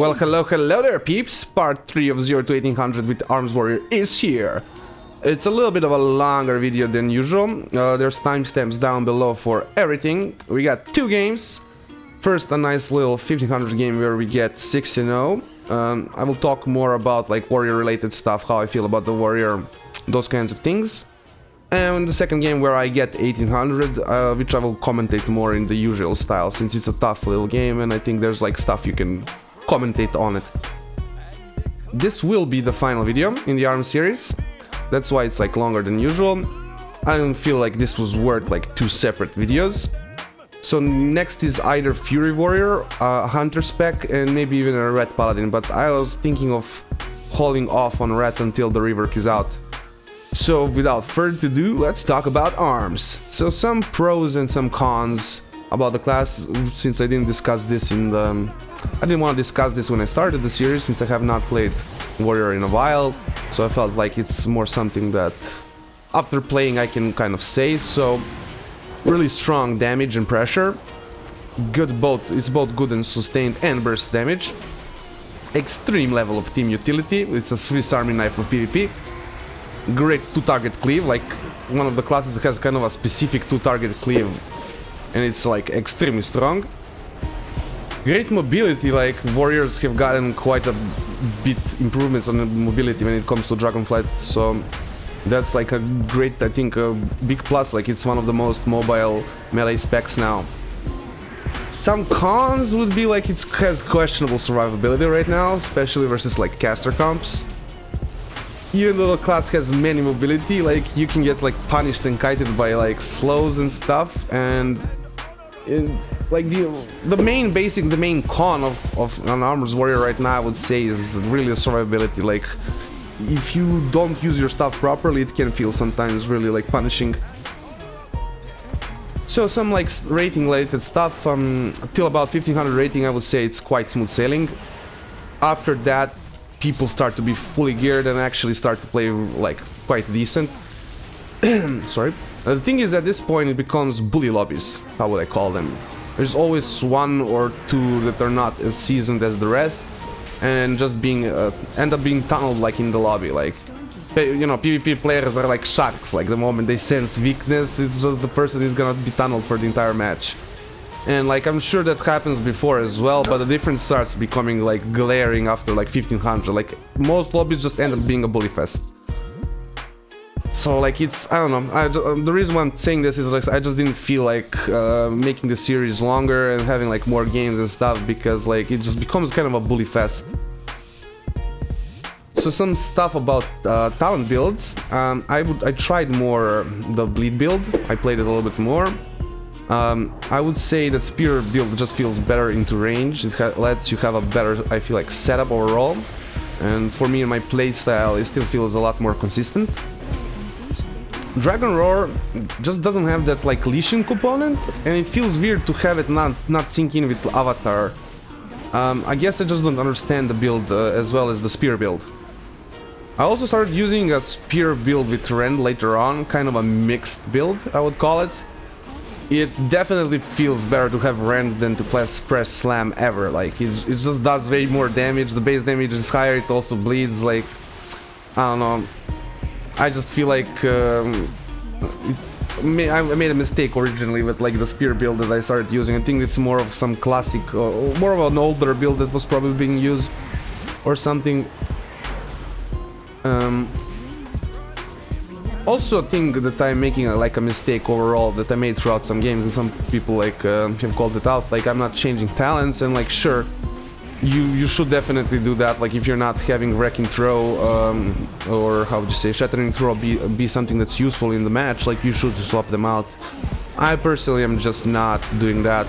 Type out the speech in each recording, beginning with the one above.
Well, hello there, peeps. Part 3 of 0 to 1800 with Arms Warrior is here. It's a little bit of a longer video than usual. There's timestamps down below for everything. We got two games. First, a nice little 1500 game where we get 6-0. I will talk more about like warrior related stuff, how I feel about the warrior, those kinds of things. And the second game where I get 1800, which I will commentate more in the usual style, since it's a tough little game and I think there's like stuff you can commentate on it. This will be the final video in the ARM series. That's why it's like longer than usual. I don't feel like this was worth like two separate videos. So next is either Fury Warrior, Hunter spec, and maybe even a Ret Paladin, but I was thinking of holding off on Ret until the rework is out. So without further ado, let's talk about arms. So some pros and some cons about the class, since I didn't discuss this in the... I didn't want to discuss this when I started the series, since I have not played warrior in a while, so I felt like it's more something that after playing I can kind of say. So really strong damage and pressure, it's both good and sustained and burst damage, extreme level of team utility, it's a Swiss Army knife of PvP, great two-target cleave, like one of the classes that has kind of a specific two-target cleave and it's like extremely strong. Great mobility, like warriors have gotten quite a bit improvements on the mobility when it comes to Dragonflight, so that's like a great, I think, a big plus, like it's one of the most mobile melee specs now. Some cons would be like it has questionable survivability right now, especially versus like caster comps. Even though the class has many mobility, like you can get like punished and kited by like slows and stuff, and like the main con of an Arms Warrior right now, I would say, is really the survivability. Like if you don't use your stuff properly, it can feel sometimes really like punishing. So some like rating related stuff, till about 1500 rating I would say it's quite smooth sailing. After that people start to be fully geared and actually start to play like quite decent. Sorry. The thing is, at this point it becomes bully lobbies, how would I call them? There's always one or two that are not as seasoned as the rest, and just end up being tunneled like in the lobby. Like, you know, PvP players are like sharks, like the moment they sense weakness, it's just the person is gonna be tunneled for the entire match. And like I'm sure that happens before as well, but the difference starts becoming like glaring after like 1500. Like most lobbies just end up being a bully fest. So like it's, I don't know, the reason why I'm saying this is like I just didn't feel like making the series longer and having like more games and stuff, because like it just becomes kind of a bully fest. So some stuff about talent builds. I tried more the bleed build, I played it a little bit more. I would say that spear build just feels better into range, it lets you have a better, I feel like, setup overall. And for me and my playstyle, it still feels a lot more consistent. Dragon Roar just doesn't have that like leashing component, and it feels weird to have it not sync in with Avatar. I guess I just don't understand the build as well as the spear build. I also started using a spear build with Rend later on, kind of a mixed build, I would call it. It definitely feels better to have Rend than to press Slam ever. Like it just does way more damage, the base damage is higher, it also bleeds, like, I don't know. I just feel like I made a mistake originally with like the spear build that I started using. I think it's more of some classic, more of an older build that was probably being used or something. Also a thing that I'm making like a mistake overall that I made throughout some games, and some people like have called it out, like I'm not changing talents, and like sure, you should definitely do that. Like if you're not having Wrecking Throw or how would you say, Shattering Throw be something that's useful in the match, like you should swap them out. I personally am just not doing that.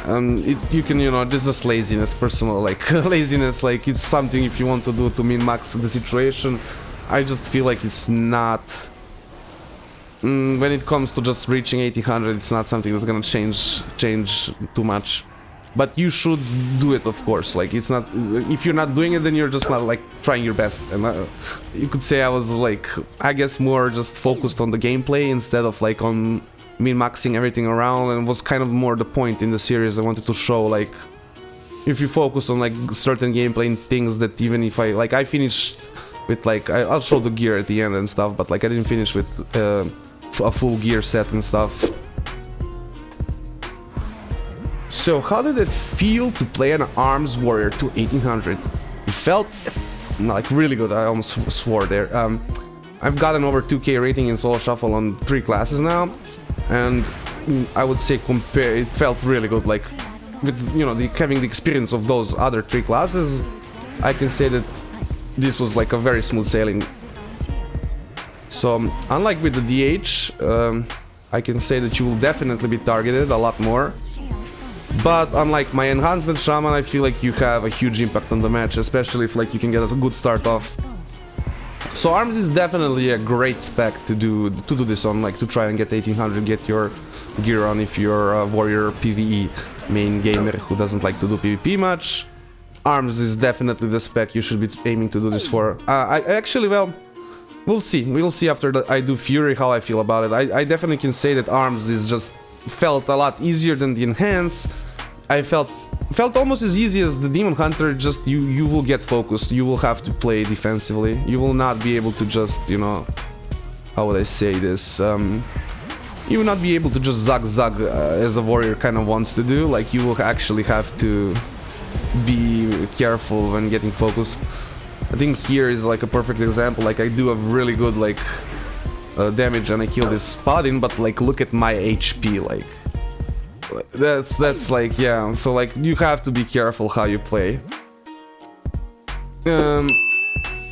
You can, you know, this is just laziness, personal like laziness, like it's something if you want to do to min-max the situation. I just feel like it's not, when it comes to just reaching 1800, it's not something that's gonna change too much. But you should do it, of course. Like it's not, if you're not doing it, then you're just not like trying your best. And you could say I was like, I guess more just focused on the gameplay instead of like on min-maxing everything around, and was kind of more the point in the series. I wanted to show like if you focus on like certain gameplay and things that even if I finished with like I'll show the gear at the end and stuff, but like I didn't finish with a full gear set and stuff. So how did it feel to play an Arms Warrior to 1800? It felt like really good. I almost swore there. I've gotten over 2k rating in solo shuffle on 3 classes now, and I would say it felt really good. Like with having the experience of those other 3 classes, I can say that this was like a very smooth sailing. So unlike with the DH, I can say that you will definitely be targeted a lot more. But unlike my enhancement shaman, I feel like you have a huge impact on the match, especially if like you can get a good start off. So Arms is definitely a great spec to do this on, like to try and get 1800, get your gear on if you're a warrior PvE main gamer who doesn't like to do PvP much. Arms is definitely the spec you should be aiming to do this for. I actually, well, we'll see. We'll see after I do Fury how I feel about it. I definitely can say that Arms is just felt a lot easier than the Enhance. I felt almost as easy as the Demon Hunter, just you will get focused, you will have to play defensively, you will not be able to just, how would I say this, you will not be able to just zag as a warrior kind of wants to do, like you will actually have to be careful when getting focused. I think here is like a perfect example, like I do a really good like damage and I kill this Paladin, but like look at my HP, like that's like, yeah, so like you have to be careful how you play.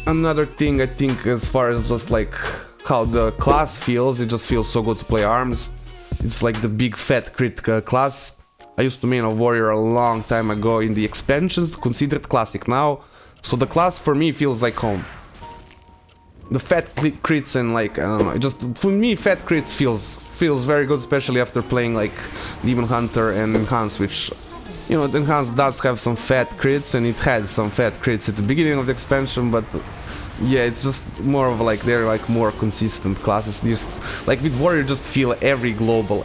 Another thing I think, as far as just like how the class feels, it just feels so good to play Arms. It's like the big fat crit class. I used to main a warrior a long time ago in the expansions, considered classic now, so the class for me feels like home. The fat crits and like, I don't know, just for me fat crits feels very good, especially after playing like Demon Hunter and Enhance, which, the Enhance does have some fat crits, and it had some fat crits at the beginning of the expansion, but yeah, it's just more of like, they're like more consistent classes. Just like with Warrior, just feel every global,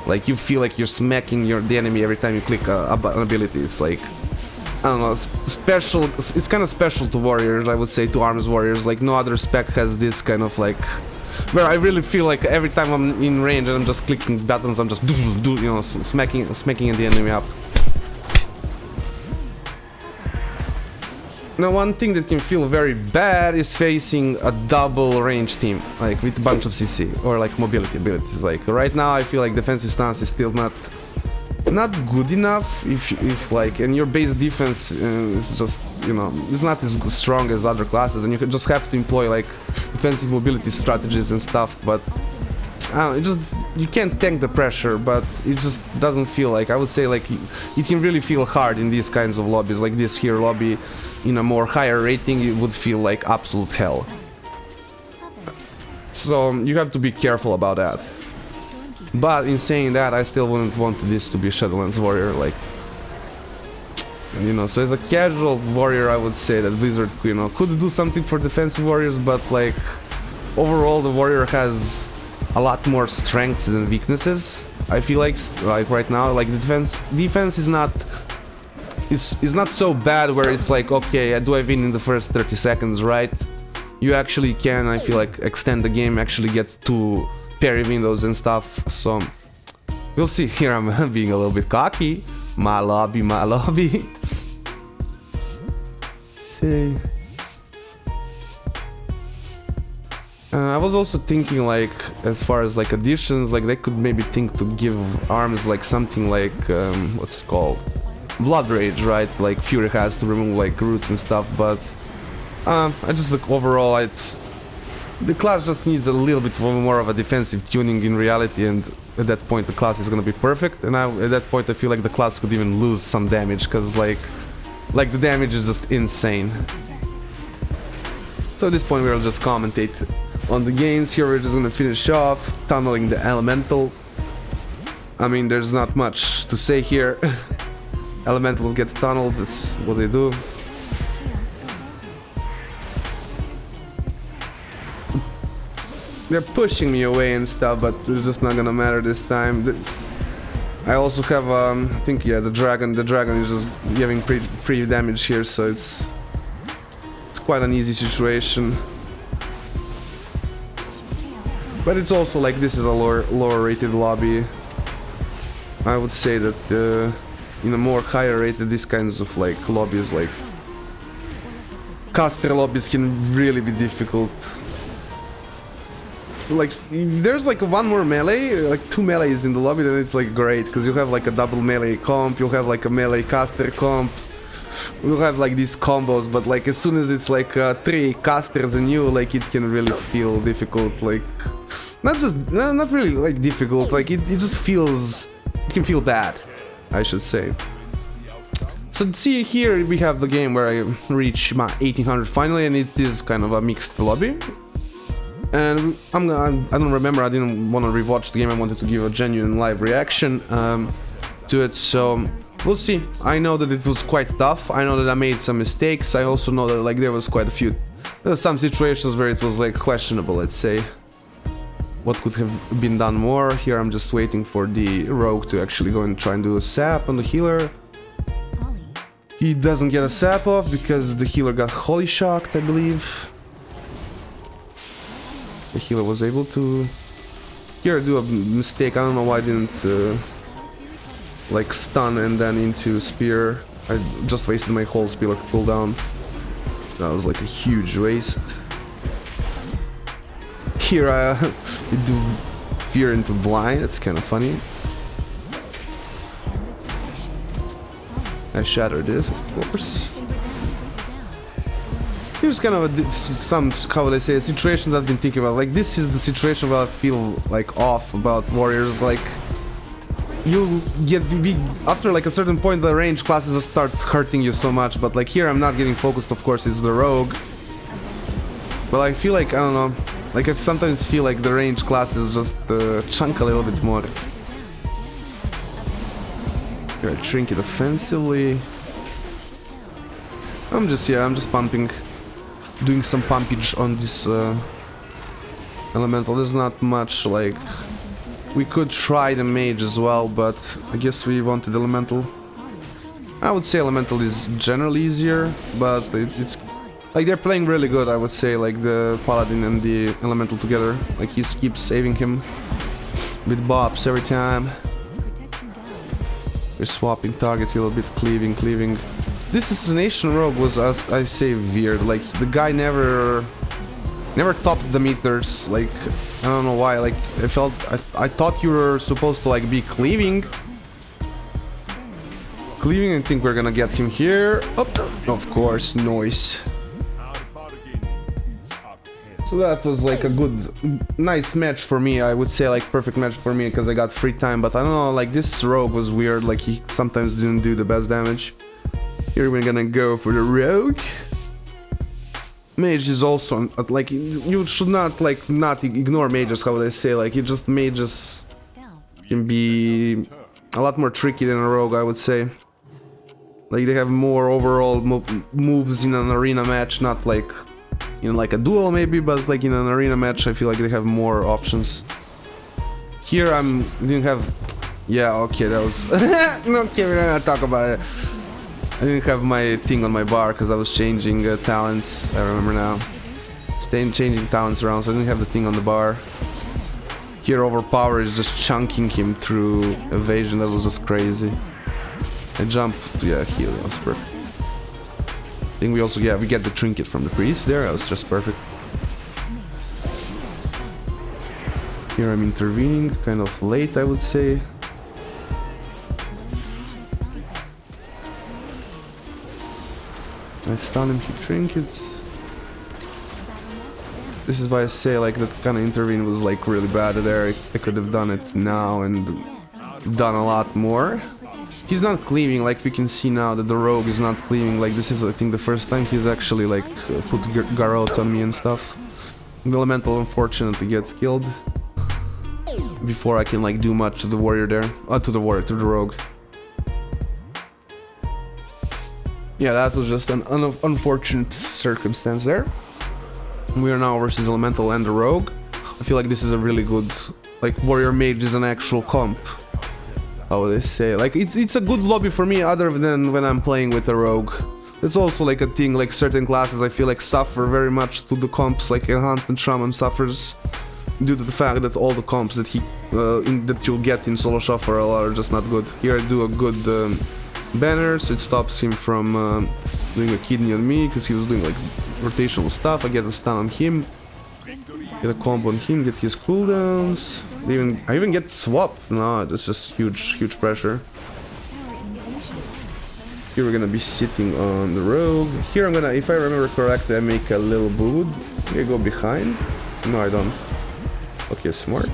like you feel like you're smacking the enemy every time you click an ability. It's like, I don't know, special. It's kind of special to warriors, I would say, to Arms Warriors. Like no other spec has this kind of like, where I really feel like every time I'm in range and I'm just clicking buttons, I'm just smacking the enemy up. Now one thing that can feel very bad is facing a double range team, like with a bunch of CC or like mobility abilities. Like right now I feel like defensive stance is still not good enough if like, and your base defense is just, it's not as strong as other classes, and you can just have to employ like defensive mobility strategies and stuff, but I don't know, you can't tank the pressure, but it just doesn't feel like, I would say like it can really feel hard in these kinds of lobbies, like this here lobby in a more higher rating, it would feel like absolute hell. So you have to be careful about that. But in saying that, I still wouldn't want this to be Shadowlands Warrior, like, so as a casual warrior, I would say that Blizzard, could do something for defensive warriors, but like, overall the warrior has a lot more strengths than weaknesses. I feel like right now, like defense is not so bad where it's like, okay, do I win in the first 30 seconds, right? You actually can, I feel like, extend the game, actually get to parry windows and stuff, so we'll see. Here I'm being a little bit cocky. My lobby. See. I was also thinking, like, as far as like additions, like they could maybe think to give Arms like something like what's it called, Blood Rage, right? Like Fury has to remove like roots and stuff, but I just look overall, the class just needs a little bit more of a defensive tuning in reality, and at that point the class is gonna be perfect, and at that point I feel like the class could even lose some damage, because like the damage is just insane. So at this point we'll just commentate on the games. Here we're just gonna finish off tunneling the Elemental. I mean, there's not much to say here. Elementals get tunneled, that's what they do. They're pushing me away and stuff, but it's just not gonna matter this time. I also have, I think, yeah, the dragon is just giving pretty damage here, so it's quite an easy situation. But it's also like this is a lower rated lobby. I would say that in a more higher rated, these kinds of like lobbies, like caster lobbies, can really be difficult. Like there's like one more melee, like 2 melees in the lobby, then it's like great, because you have like a double melee comp, you'll have like a melee caster comp, you'll have like these combos. But like as soon as it's like 3 casters and you, like it can really feel difficult. Like not really like difficult, like it just feels, it can feel bad, I should say. So see, here we have the game where I reach my 1800 finally, and it is kind of a mixed lobby. And I don't remember, I didn't want to rewatch the game, I wanted to give a genuine live reaction to it, so we'll see. I know that it was quite tough, I know that I made some mistakes, I also know that like there was some situations where it was like questionable, let's say. What could have been done more. Here I'm just waiting for the rogue to actually go and try and do a sap on the healer. He doesn't get a sap off because the healer got holy shocked, I believe. The healer was able to... Here I do a mistake, I don't know why I didn't like stun and then into spear. I just wasted my whole spear cooldown. That was like a huge waste. Here I do fear into blind, it's kind of funny. I shatter this, of course. Here's kind of some, how would I say, situations I've been thinking about. Like this is the situation where I feel like off about warriors. Like you get after like a certain point, the range classes will start hurting you so much. But like here, I'm not getting focused. Of course, it's the rogue. But I feel like, I don't know. Like I sometimes feel like the range classes just chunk a little bit more. Here I trinket offensively. I'm just pumping. Doing some pumpage on this elemental. There's not much, like we could try the mage as well, but I guess we wanted elemental. I would say elemental is generally easier, but it's like they're playing really good, I would say, like the paladin and the elemental together. Like he keeps saving him with bops every time. We're swapping target a little bit, cleaving. This assassination rogue was, I say, weird. Like the guy never topped the meters. Like I don't know why. Like I thought you were supposed to like be cleaving. I think we're gonna get him here. Oh, of course, noise. So that was like a nice match for me. I would say like perfect match for me because I got free time. But I don't know. Like this rogue was weird. Like he sometimes didn't do the best damage. Here we're gonna go for the rogue. Mage is also like you should not ignore mages. How would I say? Like mages can be a lot more tricky than a rogue, I would say. Like they have more overall moves in an arena match, not like in like a duel maybe, but like in an arena match I feel like they have more options. Here didn't have, yeah, okay, that was okay, we're not gonna talk about it. I didn't have my thing on my bar because I was changing talents. I remember now. Changing talents around, so I didn't have the thing on the bar. Here overpower is just chunking him through evasion. That was just crazy. I jumped, yeah, heal. That was perfect. I think we also, yeah, we get the trinket from the priest there. That was just perfect. Here I'm intervening, kind of late, I would say. I stun him, he trinkets. This is why I say like that kind of intervene was like really bad there. I could have done it now and done a lot more. He's not cleaving, like we can see now that the rogue is not cleaving. Like this is, I think, the first time he's actually like put Garrote on me and stuff. The elemental unfortunately gets killed before I can like do much to the warrior there. To the rogue. Yeah, that was just an unfortunate circumstance there. We are now versus elemental and the rogue. I feel like this is a really good, like warrior mage is an actual comp. how would I say, like it's a good lobby for me other than when I'm playing with a rogue. It's also like a thing, like certain classes I feel like suffer very much to the comps, like Enhancement Shaman suffers due to the fact that all the comps that that you'll get in Solo Shuffle are just not good. Here I do a good banner, so it stops him from doing a kidney on me, because he was doing like rotational stuff. I get a stun on him, get a combo on him, get his cooldowns. I even get swap. No, that's just huge pressure. Here we're gonna be sitting on the rogue. Here I'm gonna, if I remember correctly, I make a little boot. I go behind. No, I don't. Okay, smart.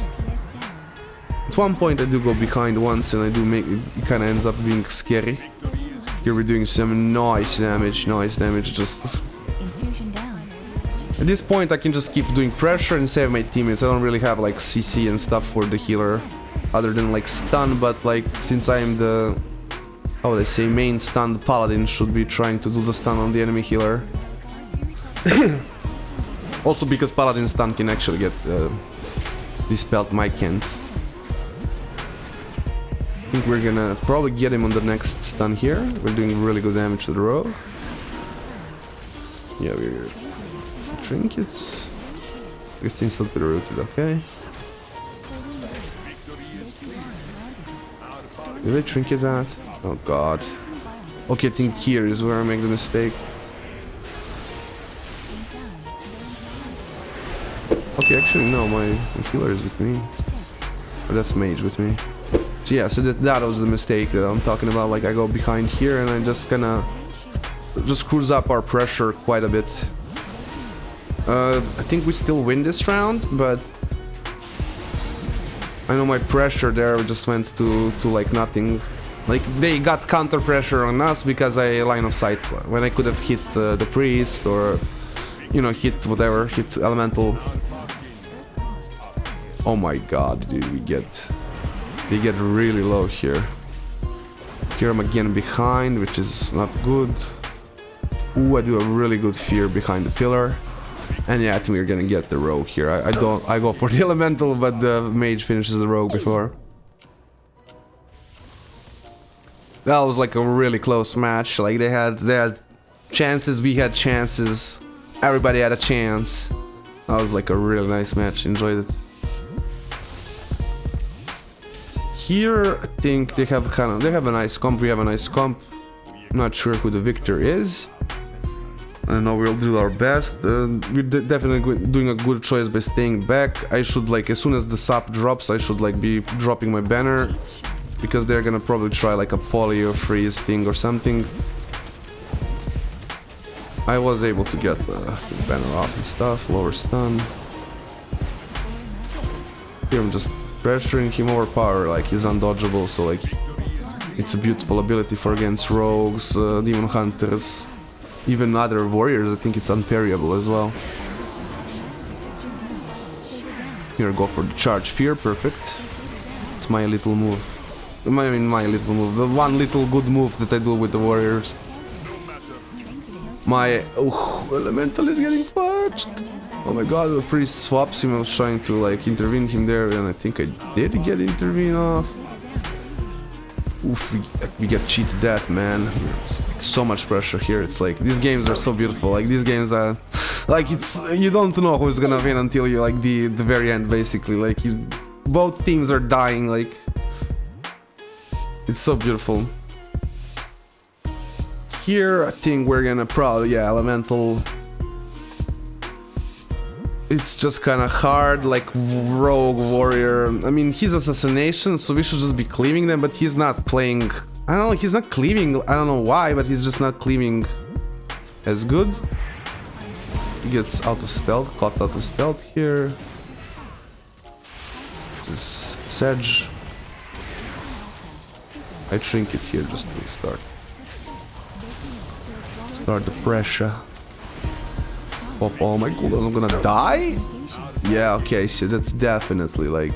At one point I do go behind once, and I do make it kind of ends up being scary. Here we're doing some nice damage, just... At this point I can just keep doing pressure and save my teammates. I don't really have like CC and stuff for the healer, other than like stun, but like since I am the, how would I say, main stun, the Paladin should be trying to do the stun on the enemy healer. Also because Paladin stun can actually get dispelled, my can't. I think we're gonna probably get him on the next stun here. We're doing really good damage to the rogue. Yeah, we're... Trinkets. It's instantly rooted, okay. Did I trinket that? Oh god. Okay, I think here is where I make the mistake. Okay, actually no, my healer is with me. Oh, that's mage with me. So yeah, so that was the mistake that I'm talking about. Like I go behind here and I just kinda just screws up our pressure quite a bit. I think we still win this round, but I know my pressure there just went to like nothing. Like they got counter pressure on us because I line of sight when I could have hit the priest, or you know, hit whatever, hit elemental. Oh my god, dude, they get really low here. Here I'm again behind, which is not good. Ooh, I do a really good fear behind the pillar. And yeah, I think we're gonna get the rogue here. I go for the elemental, but the mage finishes the rogue before. That was like a really close match. Like they had chances, we had chances, everybody had a chance. That was like a really nice match. Enjoyed it. Here, I think they have a nice comp. We have a nice comp. I'm not sure who the victor is. I know we'll do our best. We're definitely doing a good choice by staying back. I should, like, as soon as the sap drops, I should like be dropping my banner, because they're gonna probably try like a poly or freeze thing or something. I was able to get the banner off and stuff, lower stun. Here I'm just pressuring him overpower, like he's undodgeable, so like it's a beautiful ability for against rogues, demon hunters, even other warriors. I think it's unparryable as well. Here I go for the charge fear, perfect. It's my little move. My little move, the one little good move that I do with the warriors. My elemental is getting fudged. Oh my god, the priest swaps him. I was trying to like intervene him there, and I think I did get intervene off. Oof, we get cheated that, man. It's like so much pressure here. It's like these games are so beautiful. Like these games are like, it's, you don't know who's gonna win until you like the very end, basically. Like both teams are dying. Like it's so beautiful. Here I think we're gonna probably, yeah, elemental. It's just kind of hard, like rogue warrior. I mean, he's assassination, so we should just be cleaving them, but he's not playing. I don't know, he's not cleaving. I don't know why, but he's just not cleaving as good. He gets out of stealth, caught out of stealth here. Just sedge. I shrink it here just to start the pressure. Pop all my cooldowns. I'm gonna die? Yeah, okay, so that's definitely like,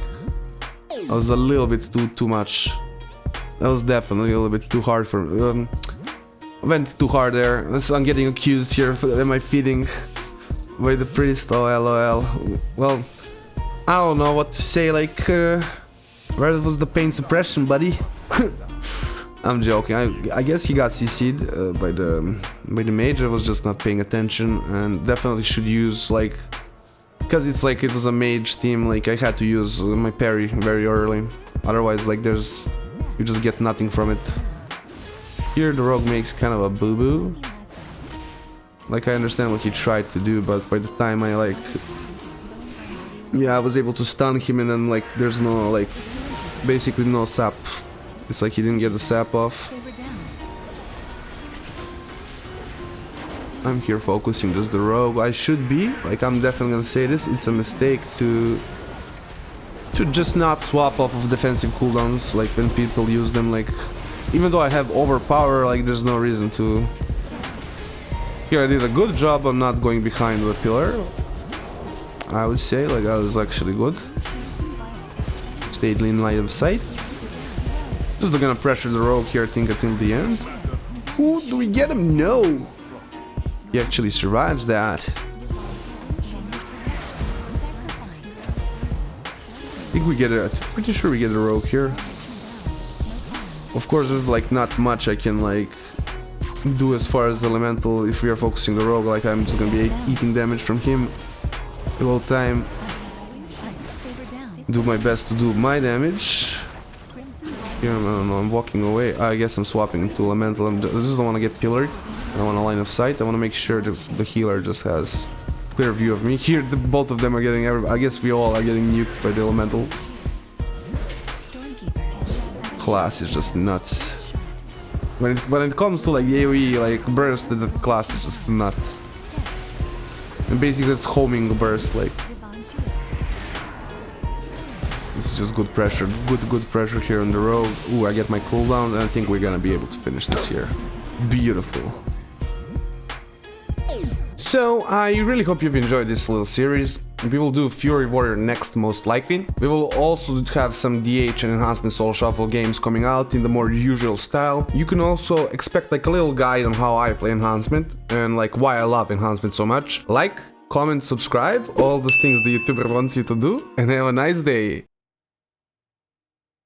that was a little bit too much. That was definitely a little bit too hard for me. I went too hard there. I'm getting accused here. Am I feeding by the priest? Oh, lol. Well, I don't know what to say. Like, where was the pain suppression, buddy? I'm joking. I guess he got CC'd by the mage. I was just not paying attention, and definitely should use like, because it's like it was a mage team. Like I had to use my parry very early. Otherwise, like you just get nothing from it. Here the rogue makes kind of a boo-boo. Like I understand what he tried to do, but by the time I like, yeah, I was able to stun him, and then like there's no like, basically no sap. It's like he didn't get the sap off. I'm here focusing just the rogue. I should be, like I'm definitely gonna say this, it's a mistake to just not swap off of defensive cooldowns, like when people use them, like even though I have overpower, like there's no reason to. Here I did a good job on not going behind the pillar. I would say, like that was actually good. Stayed in line of sight. Just gonna pressure the rogue here, I think, until the end. Ooh, do we get him? No! He actually survives that. I think we get it. I'm pretty sure we get a rogue here. Of course, there's like not much I can like do as far as elemental if we are focusing the rogue. Like I'm just gonna be eating damage from him the whole time. Do my best to do my damage. Here, I don't know, I'm walking away. I guess I'm swapping into elemental. I just don't want to get pillared. I don't want a line of sight. I want to make sure that the healer just has clear view of me. Here, both of them are getting. I guess we all are getting nuked by the elemental. Class is just nuts. When it comes to like AoE, like burst, the class is just nuts. And basically, it's homing burst, like. This is just good pressure, good pressure here on the road. Ooh, I get my cooldowns, and I think we're gonna be able to finish this here. Beautiful. So, I really hope you've enjoyed this little series. We will do Fury Warrior next, most likely. We will also have some DH and Enhancement Soul Shuffle games coming out in the more usual style. You can also expect like a little guide on how I play Enhancement, and like why I love Enhancement so much. Like, comment, subscribe, all those things the YouTuber wants you to do, and have a nice day.